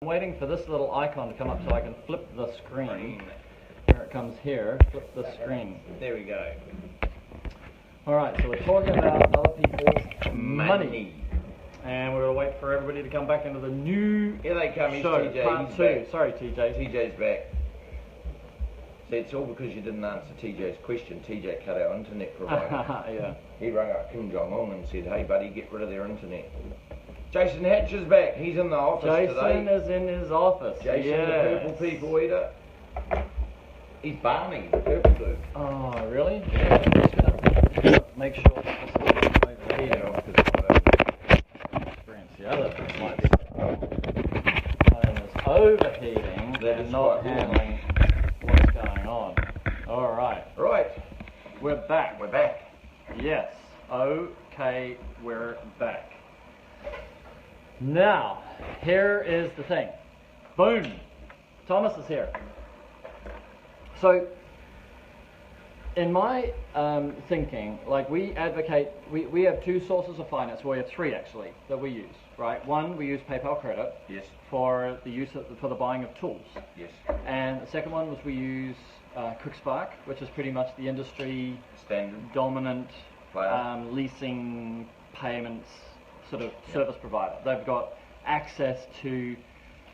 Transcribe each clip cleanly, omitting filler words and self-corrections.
I'm waiting for this little icon to come up so I can flip the screen. Here it comes here. Flip the screen. There we go. Alright, so we're talking about other people's money. And we're going to wait for everybody to come back into the new Here they come, show, TJ. part He's 2. back. Sorry, TJ. TJ's back. See, it's all because you didn't answer TJ's question. TJ cut our internet provider. Yeah. He rang up Kim Jong-un and said, hey buddy, get rid of their internet. Jason Hatch is back. He's in the office Jason today. is in his office. Jason, yes. the purple people eater. He's Barney, the purple dude. Oh, really? Yeah. I'm just going to make sure that this is overheating. Experience the other might be. Phone is overheating That and is not quite handling what's going on. Alright. Right. We're back. We're back. Yes. Okay, we're back. Now, here is the thing. Boom. Thomas is here. So, in my thinking, like we advocate, we have two sources of finance. Well, we have three actually that we use. Right. One, we use PayPal Credit. Yes. For the use for the buying of tools. Yes. And the second one was we use QuickSpark, which is pretty much the industry Standard. dominant Player. leasing payments sort of service provider. They've got access to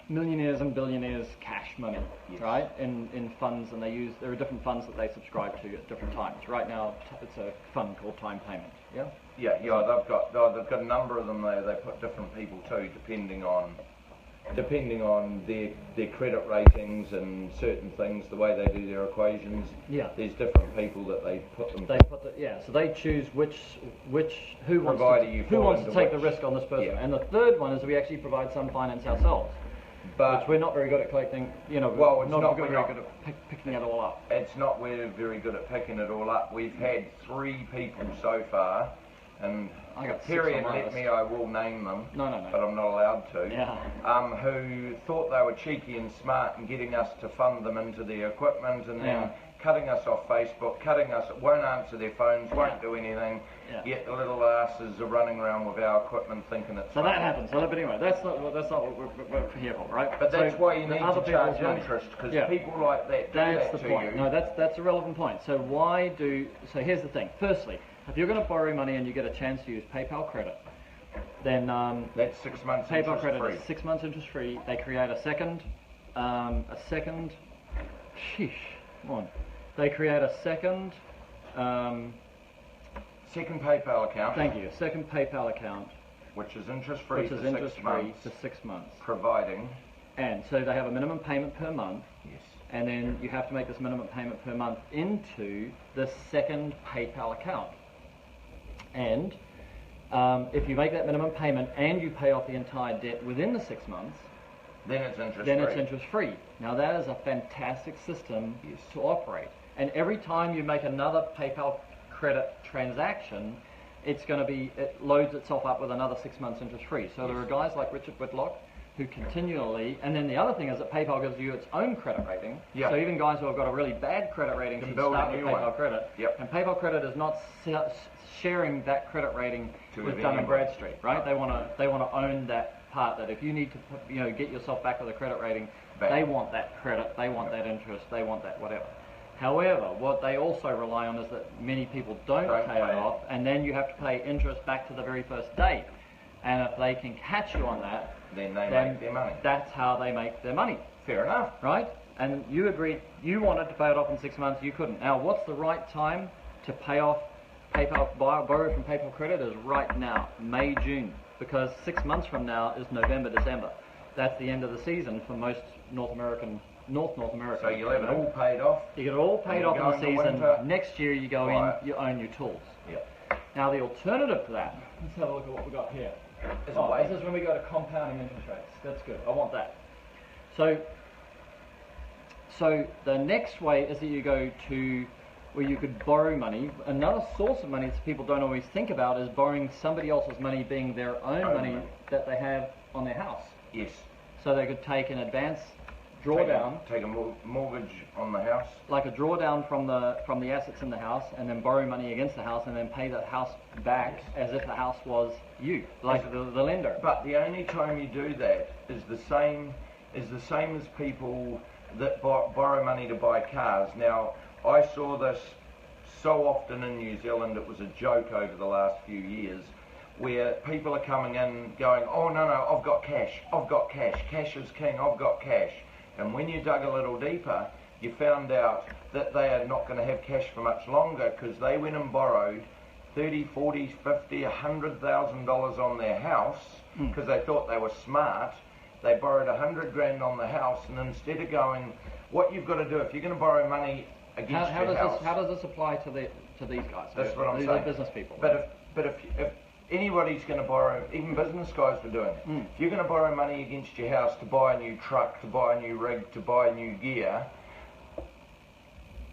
millionaires and billionaires cash money, Yes. right, in funds, and there are different funds that they subscribe to at different times. Right now it's a fund called Time Payment. Yeah. Yeah. They've got a number of them. They put different people too, depending on their credit ratings and certain things, the way they do their equations. Yeah. There's different people that they put them. So they choose who wants Provider you to fall into take the which. risk on this person. Yeah. And the third one is we actually provide some finance ourselves, But which we're not very good at collecting. Well, it's not- very we're not. good at picking it all up. it's not we're very good at picking it all up. We've had 3 people so far, and I got 6 Period on my let list. me, I will name them. No. But I'm not allowed to. Yeah. Who thought they were cheeky and smart and getting us to fund them into the equipment, and then Yeah. cutting us off Facebook, won't answer their phones, won't do anything. Yeah. Yet the little asses are running around with our equipment thinking it's So fun. that happens. So, but anyway, that's not what we're here for, right? But that's So why you the need other to charge people's money. interest, because Yeah. people like that do That's that the to point. you. No, that's a relevant point. So here's the thing. Firstly, if you're going to borrow money and you get a chance to use PayPal Credit, then That's 6 months PayPal interest Credit free. is 6 months interest free. They create a second. Sheesh. Come on. They create a second. Second PayPal account, Thank you. A second PayPal account, which is interest free which for is 6 interest free months, for 6 months, providing. and so they have a minimum payment per month. Yes. And then you have to make this minimum payment per month into the second PayPal account. And if you make that minimum payment and you pay off the entire debt within the 6 months, Then it's interest then free. it's interest free. Now that is a fantastic system Yes. to operate. And every time you make another PayPal Credit transaction, it loads itself up with another 6 months interest free. So there are guys like Richard Whitlock who continually, and then the other thing is that PayPal gives you its own credit rating. Yeah. So even guys who have got a really bad credit rating Can should build a start with new PayPal one. Credit. Yep. And PayPal Credit is not sharing that credit rating To with anyone. Dun and Bradstreet, right? They want to own that part. That if you need to get yourself back with a credit rating, Back. they want that credit, they want that interest, they want that whatever. However, what they also rely on is that many people don't pay it off, and then you have to pay interest back to the very first date. And if they can catch you on that, Then they make their money. that's how they make their money, Fair enough. right? And you agreed, you wanted to pay it off in 6 months, you couldn't. Now, what's the right time to pay off PayPal, borrow from PayPal Credit is right now, May, June, because 6 months from now is November, December. That's the end of the season for most North America. So you'll have it all paid off. You get it all paid And off you in go the into season. winter. Next year you go Right. in, you own your tools. Yep. Now the alternative to that, let's have a look at what we got here. Is a way. This is when we go to compounding interest rates. That's good. I want that. So the next way is that you go to where you could borrow money. Another source of money that people don't always think about is borrowing somebody else's money being their own money that they have on their house. Yes. So they could take an advance drawdown, Take a mortgage on the house. like a drawdown from the assets in the house, and then borrow money against the house, and then pay the house back as if the house was you, like the lender. But the only time you do that is the same is the same as people that borrow money to buy cars. Now, I saw this so often in New Zealand, it was a joke over the last few years, where people are coming in going, oh no, I've got cash, cash is king, I've got cash. And when you dug a little deeper, you found out that they are not going to have cash for much longer, because they went and borrowed 30, 40, 50, $100,000 on their house, because they thought they were smart. They borrowed 100 grand on the house, and instead of going, what you've got to do if you're going to borrow money against your house. How does this apply to these guys? That's what I'm these saying. Are business people. But if anybody's going to borrow, even business guys were doing it. If you're going to borrow money against your house to buy a new truck, to buy a new rig, to buy new gear,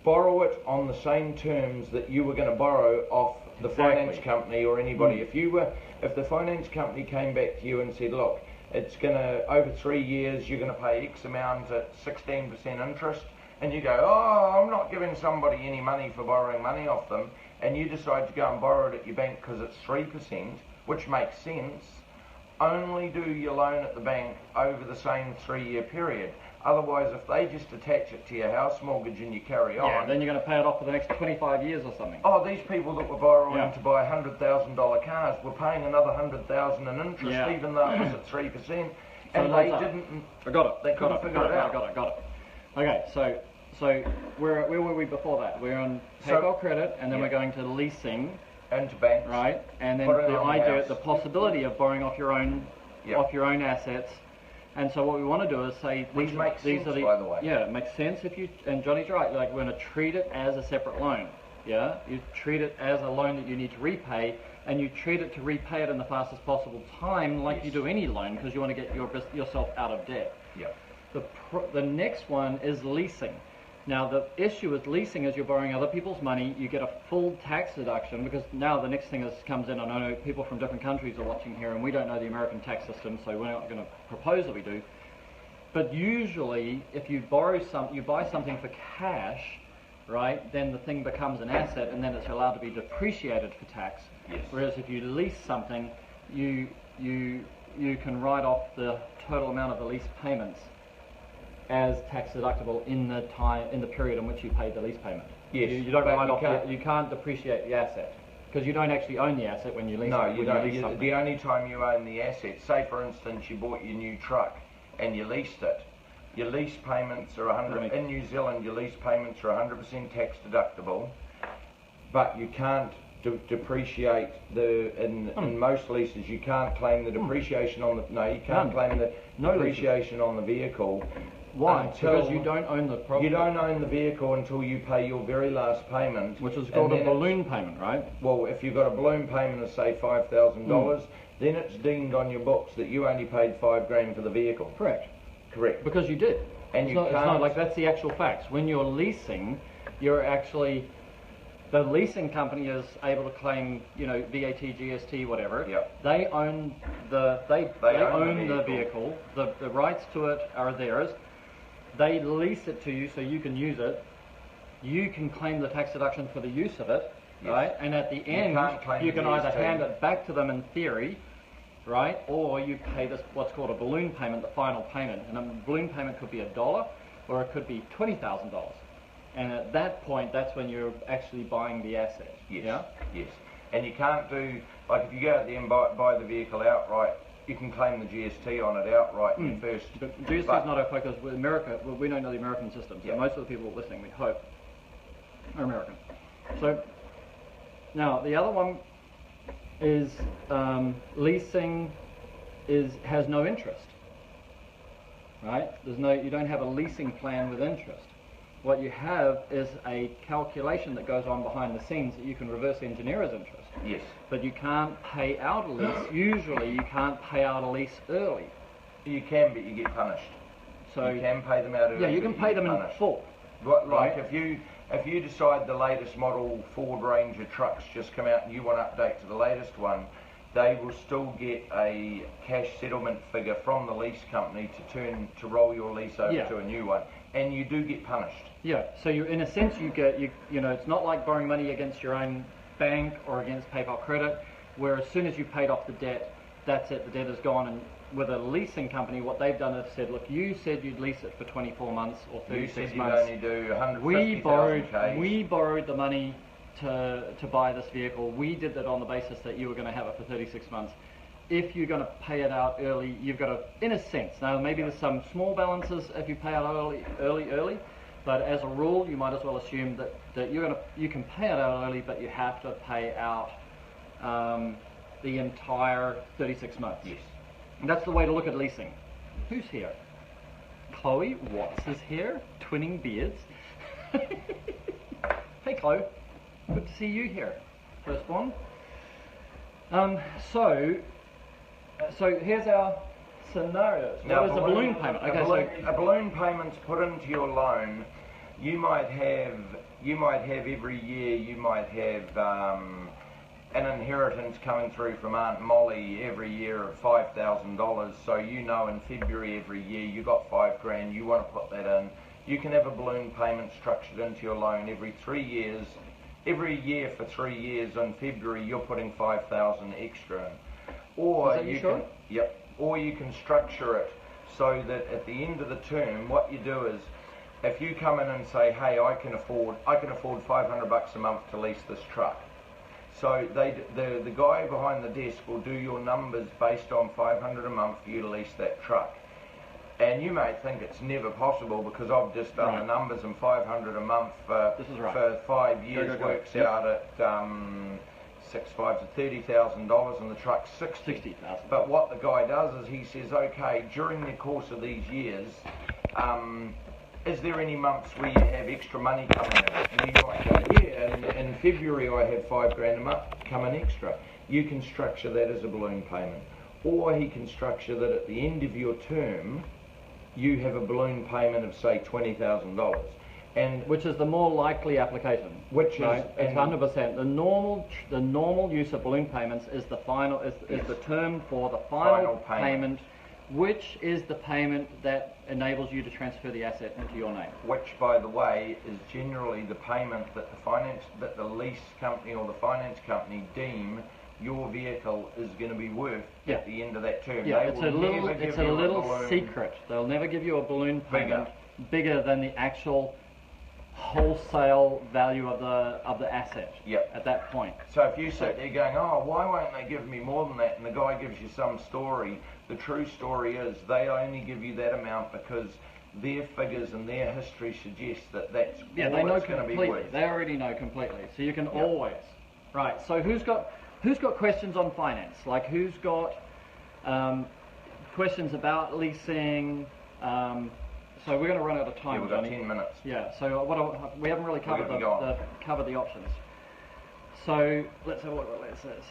borrow it on the same terms that you were going to borrow off the finance company or anybody. If the finance company came back to you and said, look, it's going to, over 3 years, you're going to pay X amount at 16% interest, and you go, oh, I'm not giving somebody any money for borrowing money off them, and you decide to go and borrow it at your bank because it's 3%, which makes sense, only do your loan at the bank over the same 3-year period. Otherwise, if they just attach it to your house mortgage and you carry on... Yeah, then you're going to pay it off for the next 25 years or something. Oh, these people that were borrowing to buy $100,000 cars were paying another $100,000 in interest, even though it was at 3%, and they didn't... I got it. They couldn't figure it out. I got it. Okay, so where were we before that? We're on PayPal credit, and then we're going to leasing. And to banks. Right, and then the idea, the possibility of borrowing off your own assets. And so what we want to do is say these are the, by the way. Yeah, it makes sense if you, and Johnny's right, like we're going to treat it as a separate loan. Yeah, you treat it as a loan that you need to repay, and you treat it to repay it in the fastest possible time, like you do any loan, because you want to get yourself out of debt. Yeah. The next one is leasing. Now the issue with leasing is you're borrowing other people's money, you get a full tax deduction, because now the next thing that comes in, and I know people from different countries are watching here and we don't know the American tax system, so we're not going to propose that we do. But usually if you buy something for cash, right, then the thing becomes an asset and then it's allowed to be depreciated for tax. Yes. Whereas if you lease something, you can write off the total amount of the lease payments as tax deductible in the period in which you paid the lease payment. Yes. You don't write off. You can't depreciate the asset because you don't actually own the asset when you lease. No, it, you don't. The only time you own the asset, say for instance, you bought your new truck and you leased it. Your lease payments are 100. In New Zealand, your lease payments are 100% tax deductible, but you can't depreciate in most leases. You can't claim the depreciation on the you can't claim the depreciation on the vehicle. Why? Because you don't own the property. You don't own the vehicle until you pay your very last payment, which is called a balloon payment, right? Well, if you've got a balloon payment of say $5,000, then it's deemed on your books that you only paid $5 grand for the vehicle. Correct. Because you did. And it's not like that's the actual facts. When you're leasing, you're actually, the leasing company is able to claim, VAT, GST, whatever. Yep. They own the vehicle. The rights to it are theirs. They lease it to you so you can use it. You can claim the tax deduction for the use of it, right? And at the end, you can either hand it back to them in theory, right? Or you pay this what's called a balloon payment, the final payment. And a balloon payment could be $1 or it could be $20,000. And at that point, that's when you're actually buying the asset. Yes. Yeah? Yes. And you can't do, like if you go out there and buy the vehicle outright, you can claim the GST on it outright first. But GST is not our focus. With America, we don't know the American system. So most of the people listening, we hope, are American. So now the other one is leasing has no interest. Right? You don't have a leasing plan with interest. What you have is a calculation that goes on behind the scenes that you can reverse engineer as interest. Yes. But you can't pay out a lease. Usually you can't pay out a lease early. You can, but you get punished. So you can pay them out early. Yeah, you can pay them in full. Like if you decide the latest model Ford Ranger trucks just come out and you want to update to the latest one, they will still get a cash settlement figure from the lease company to roll your lease over to a new one, and you do get punished. Yeah. So you, in a sense, it's not like borrowing money against your own bank or against PayPal credit, where as soon as you paid off the debt, that's it. The debt is gone, with a leasing company, what they've done is said, look, you said you'd lease it for 24 months or You 36 said you'd months. only do 150,000 We borrowed the money to buy this vehicle. We did that on the basis that you were going to have it for 36 months. If you're going to pay it out early, you've got to, in a sense, now maybe there's some small balances if you pay out early, but as a rule, you might as well assume that you can pay it out early, but you have to pay out the entire 36 months. Yes. And that's the way to look at leasing. Who's here? Chloe Watts is here, twinning beards. Hey Chloe, good to see you here, firstborn. So here's our scenarios. Now, What is a balloon payment? A balloon payment's put into your loan. You might have every year. You might have an inheritance coming through from Aunt Molly every year of $5,000. So you know in February every year you got $5,000. You want to put that in. You can have a balloon payment structured into your loan every 3 years. Every year for 3 years in February you're putting $5,000 extra in. Or or you can structure it so that at the end of the term, what you do is, if you come in and say, hey, I can afford $500 a month to lease this truck. So the guy behind the desk will do your numbers based on $500 a month for you to lease that truck. And you may think it's never possible because I've just done the numbers, and $500 a month for 5 years works out at 6 5 to $30,000, and the truck's 60,000. But what the guy does is he says, okay, during the course of these years, is there any months where you have extra money coming in? And you might go, yeah, in February I have $5,000 a month coming extra. You can structure that as a balloon payment. Or he can structure that at the end of your term, you have a balloon payment of say $20,000. And which is the more likely application. Which is, it's 100%. The normal use of balloon payments is the final is the term for the final payment, which is the payment that enables you to transfer the asset into your name. Which, by the way, is generally the payment that the lease company or the finance company deem your vehicle is going to be worth at the end of that term. Yeah, it's a little secret. They'll never give you a balloon payment bigger than the actual wholesale value of the asset at that point. So if you sit there going, oh, why won't they give me more than that, and the guy gives you some story, the true story is they only give you that amount because their figures and their history suggest that that's all it's going to be worth. They already know completely. So you can always. Right, so who's got questions on finance? Like who's got questions about leasing? So we're going to run out of time. Yeah, we've got 10 minutes. Yeah, so we haven't really covered the options. So let's have a look what Les says.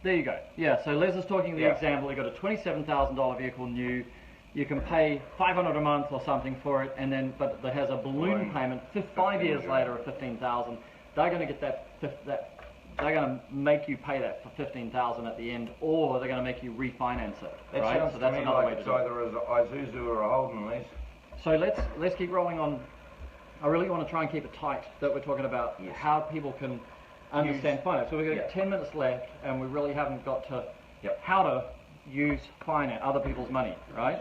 There you go. Yeah, so Les is talking the example. You've got a $27,000 vehicle new. You can pay $500 a month or something for it, and then but it has a balloon payment 5 years later of $15,000. They're going to get that. They're going to make you pay that for $15,000 at the end, or they're going to make you refinance it. That right? sounds so that's to me another like way to it's do it. either a Isuzu or a Holden, Les. So let's keep rolling on. I really want to try and keep it tight that we're talking about how people can understand finance. So we've got 10 minutes left, and we really haven't got to how to use finance, other people's money, right?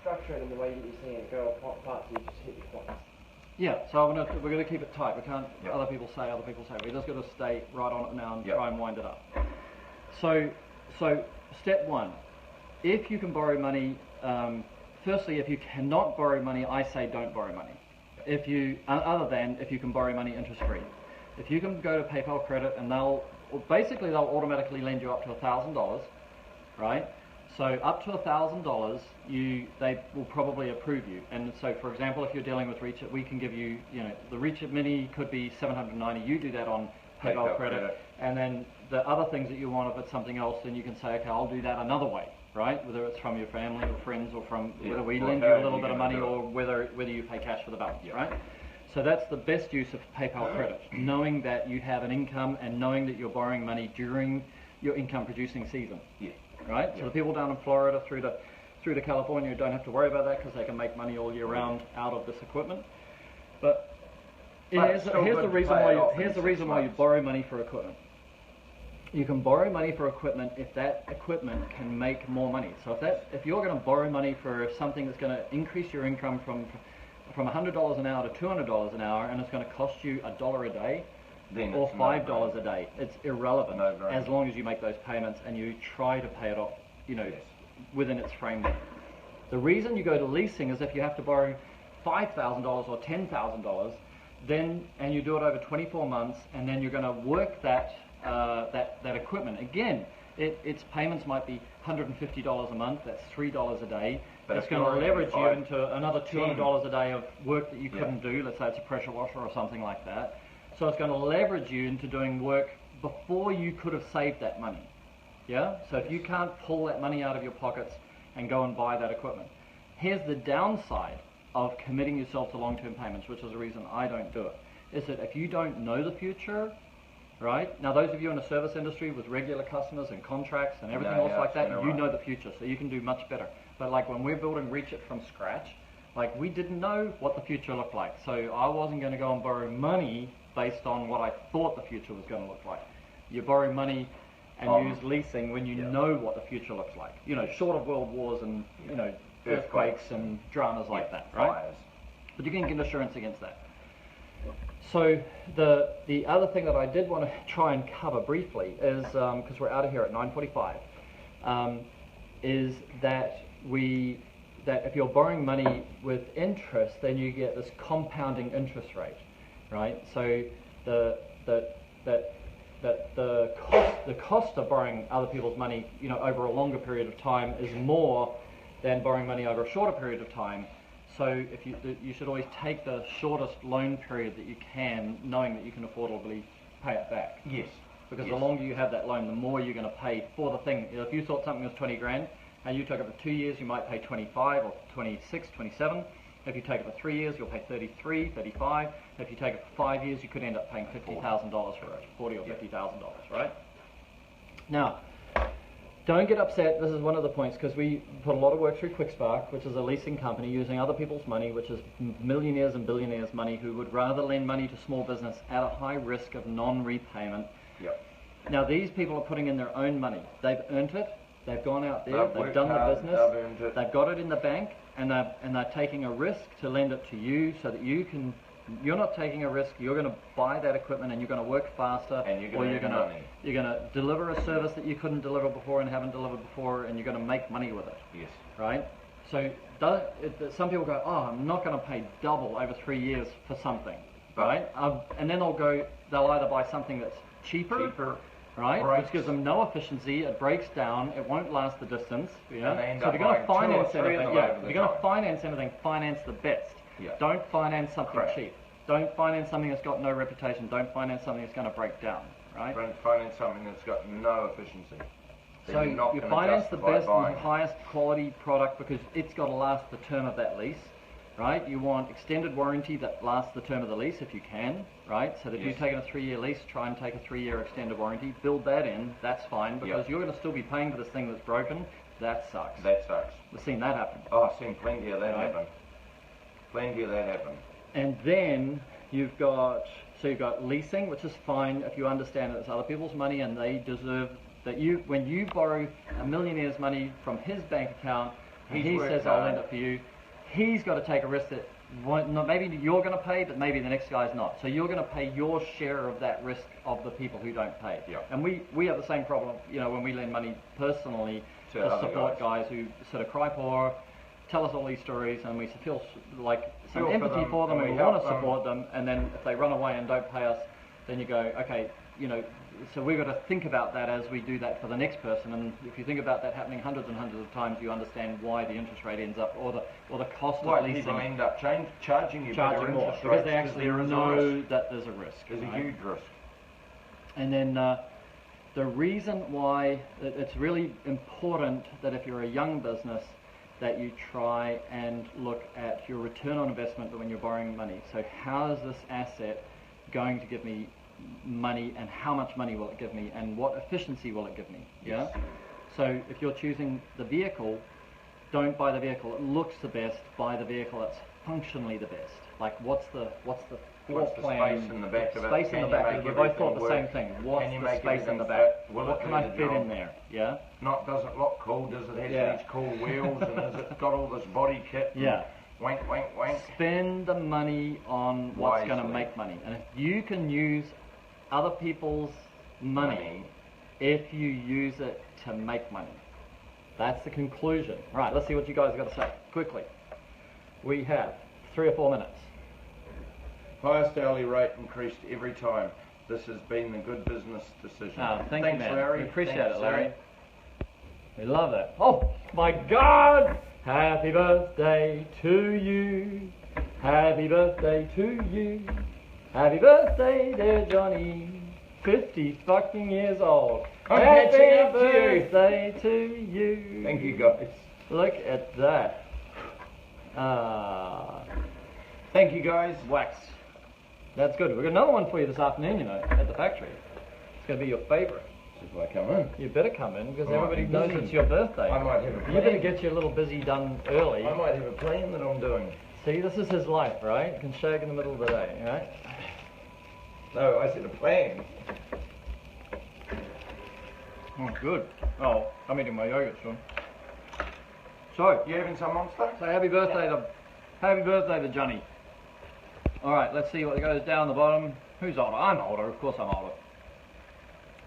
Structure it in the way that you're seeing it go apart, so you just hit your points. Yeah, so we're going to keep it tight. We can't other people say. We're just going to stay right on it now and try and wind it up. So step one, if you can borrow money, firstly, if you cannot borrow money, I say don't borrow money. If you can borrow money interest free. If you can go to PayPal Credit and they'll automatically lend you up to $1,000, right? So up to $1,000, they will probably approve you. And so, for example, if you're dealing with Reach It, we can give you, the Reach It Mini could be $790. You do that on PayPal Credit, and then the other things that you want, if it's something else, then you can say, okay, I'll do that another way, right? Whether it's from your family or friends, or from whether we lend you a little bit of money, or whether you pay cash for the balance, right? So that's the best use of PayPal Credit, knowing that you have an income and knowing that you're borrowing money during your income producing season. Right? So the people down in Florida through to California don't have to worry about that because they can make money all year round out of this equipment. But here's the reason why you borrow money for equipment. you can borrow money for equipment if that equipment can make more money. So if you're going to borrow money for something that's going to increase your income from $100 an hour to $200 an hour, and it's going to cost you $1 a day Then or it's $5 a day, it's irrelevant No-brainer. as long as you make those payments and you try to pay it off, Yes. within its framework. The reason you go to leasing is if you have to borrow $5,000 or $10,000, and you do it over 24 months, and then you're going to work that equipment. Again, its payments might be $150 a month. That's $3 a day. But it's if going to you're leverage you five, into another $200 a day of work that you Yeah. couldn't do. Let's say it's a pressure washer or something like that. So it's going to leverage you into doing work before you could have saved that money. Yeah? So if you can't pull that money out of your pockets and go and buy that equipment. Here's the downside of committing yourself to long-term payments, which is the reason I don't do it, is that if you don't know the future, right? Now, those of you in the service industry with regular customers and contracts and everything No, else yeah, like that, it's been you a know run. the future, so you can do much better. But like when we're building Reach It from scratch, like we didn't know what the future looked like. So I wasn't going to go and borrow money based on what I thought the future was going to look like. You borrow money and use leasing when you Yeah. know what the future looks like. Short of world wars and, earthquakes and dramas like that, right? Fires. But you can get insurance against that. So the other thing that I did want to try and cover briefly is, because we're out of here at 9:45, is that if you're borrowing money with interest, then you get this compounding interest rate, right? So the cost of borrowing other people's money, over a longer period of time is more than borrowing money over a shorter period of time. So if you should always take the shortest loan period that you can, knowing that you can affordably pay it back. Yes. Because Yes. the longer you have that loan, the more you're going to pay for the thing. If you thought something was 20 grand and you took it for 2 years, you might pay 25 or 26, 27. If you take it for 3 years, you'll pay 33, 35. If you take it for 5 years, you could end up paying $50,000 for it, 40 or $50,000, right? Now, don't get upset. This is one of the points, because we put a lot of work through QuickSpark, which is a leasing company using other people's money, which is millionaires and billionaires' money, who would rather lend money to small business at a high risk of non-repayment. Yep. Now, these people are putting in their own money. They've earned it. They've gone out there. They've They've worked done hard, the business. they've earned it. They've got it in the bank, and they're taking a risk to lend it to you, so that you can. You're not taking a risk. You're going to buy that equipment, and you're going to work faster, And you're or going to earn money. you're going to deliver a service that you couldn't deliver before and haven't delivered before, and you're going to make money with it, Yes. right? So some people go, oh, I'm not going to pay double over 3 years for something, But- right? And then they'll either buy something that's cheaper, right? breaks. Which gives them no efficiency. It breaks down. It won't last the distance. Yeah. And they end So up if you're going to buying two or finance three of anything, them over if the you're going to time. finance anything, finance the best. Yeah. Don't finance something Correct. cheap. Don't finance something that's got no reputation. Don't finance something that's going to break down, right? Finance something that's got no efficiency. Then So you're not you gonna finance the justify best and buying the it. highest quality product because it's got to last the term of that lease, right? You want extended warranty that lasts the term of the lease if you can, right? So that if Yes. you've taken a 3-year lease, try and take a 3-year extended warranty. Build that in. That's fine because Yep. you're going to still be paying for this thing that's broken. That sucks. That sucks. We've seen that happen. Oh, I've seen plenty of that Right. happen. Plenty of that happen. And then you've got leasing, which is fine if you understand that it's other people's money and they deserve that. When you borrow a millionaire's money from his bank account and He's he worked says I'll hard. lend it for you, he's got to take a risk that maybe you're going to pay, but maybe the next guy's not. So you're going to pay your share of that risk of the people who don't pay. Yeah. And we have the same problem, when we lend money personally To to other support guys who sort of cry poor, tell us all these stories, and we feel like some Feel for empathy them, for them, and and we we want help to them. support them, and then if they run away and don't pay us, then you go, okay, so we've got to think about that as we do that for the next person, and if you think about that happening hundreds and hundreds of times, you understand why the interest rate ends up, or the cost Why of leasing people end up charging you better charging more, interest because rates they actually there is a know risk. that there's a risk. There's a right? huge risk. And then the reason why it's really important that if you're a young business that you try and look at your return on investment when you're borrowing money. So how is this asset going to give me money, and how much money will it give me, and what efficiency will it give me? Yeah. Yes. So if you're choosing the vehicle, don't buy the vehicle that looks the best. Buy the vehicle that's functionally the best. Like what's the floor What's the plan. space in the back of it? Space in Can the you back. make We both thought the everything same thing. work? What's Can you the make space in the everything back? fit? Will What it can do I the fit job? in there? Yeah. Does it look cool? Does it have Yeah. these cool wheels? And has it got all this body kit? Yeah. Wank, wank, wank. Spend the money on what's going to Wisely. make money. And if you can use other people's money if you use it to make money. That's the conclusion. Right, let's see what you guys have got to say. Quickly. We have 3 or 4 minutes. Highest hourly rate increased every time. This has been a good business decision. Thank Thanks, you, man. Larry. We appreciate Thanks, it, Larry. Larry. We love it. Oh, my God! Happy birthday to you. Happy birthday to you. Happy birthday, dear Johnny. 50 fucking years old. I'm Happy catching up to you. birthday to you. Thank you, guys. Look at that. Thank you, guys. Wax. That's good. We've got another one for you this afternoon, you know, at the factory. It's going to be your favourite. If I come in, You better come in because I might everybody be knows busy. it's your birthday. I might have a You plan. better get your little busy done early. I might have a plan that I'm doing. See, this is his life, right? You can shag in the middle of the day, right? No, I said a plan. Oh, good. Oh, I'm eating my yogurt soon. So, You having some Monster? say happy birthday to Johnny. All right, let's see what goes down the bottom. Who's older? I'm older. Of course, I'm older.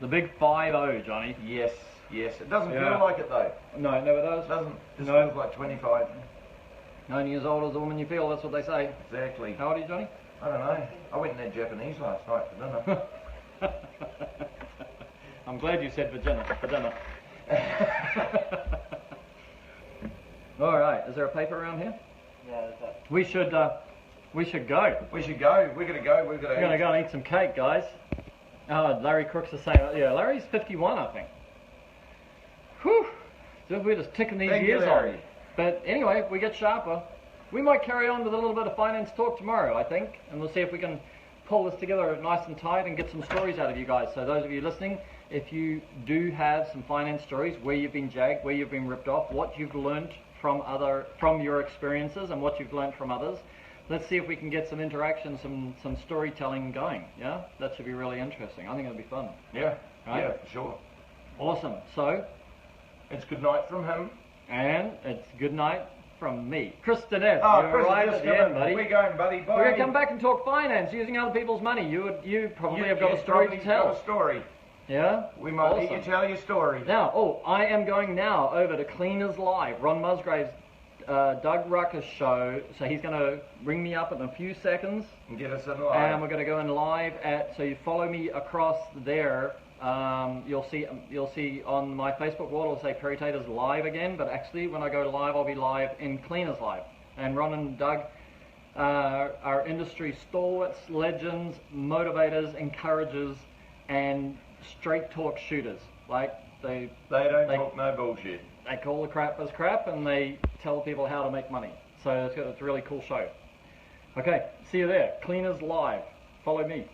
The big 5-0, Johnny. Yes, yes. It doesn't Yeah. feel like it though. No, it never does. It doesn't. This No. feels like 25. 9 years old is the woman you feel. That's what they say. Exactly. How old are you, Johnny? I don't know. I went and had Japanese last night for dinner. I'm glad you said for dinner. All right. Is there a paper around here? Yeah, that's it. We should go. We should go. We're gonna go. We're We're gonna go and eat some cake, guys. Oh, Larry Crook's the same. Yeah, Larry's 51, I think. Whew. So we're just ticking these Thank you, years Larry. on. But anyway, if we get sharper, we might carry on with a little bit of finance talk tomorrow, I think, and we'll see if we can pull this together nice and tight and get some stories out of you guys. So those of you listening, if you do have some finance stories where you've been jagged, where you've been ripped off, what you've learned from your experiences and what you've learned from others, let's see if we can get some interaction, some storytelling going. Yeah, that should be really interesting. I think it'll be fun. Yeah. Right? Yeah, for sure. Awesome. So, It's good night from him. and it's good night from me, Chris Dennis. Oh, you Chris, arrived just at the end, come in. buddy. We're going, buddy. Bye. We're gonna come back and talk finance using other people's money. You probably have got a You've story probably to got tell. a story. Yeah. We might let Awesome. you tell your story. Now, I am going now over to Cleaners Live, Ron Musgrave's Doug Ruckus show. So he's going to ring me up in a few seconds, And get us in and line. we're going to go in live at. So you follow me across there. You'll see on my Facebook wall it'll say Perry Taters Live again, but actually when I go live, I'll be live in Cleaners Live. And Ron and Doug are industry stalwarts, legends, motivators, encouragers, and straight talk shooters. Like they They talk no bullshit. call the crap as crap, and they tell people how to make money. So it's a really cool show. Okay, see you there. Cleaners Live. Follow me.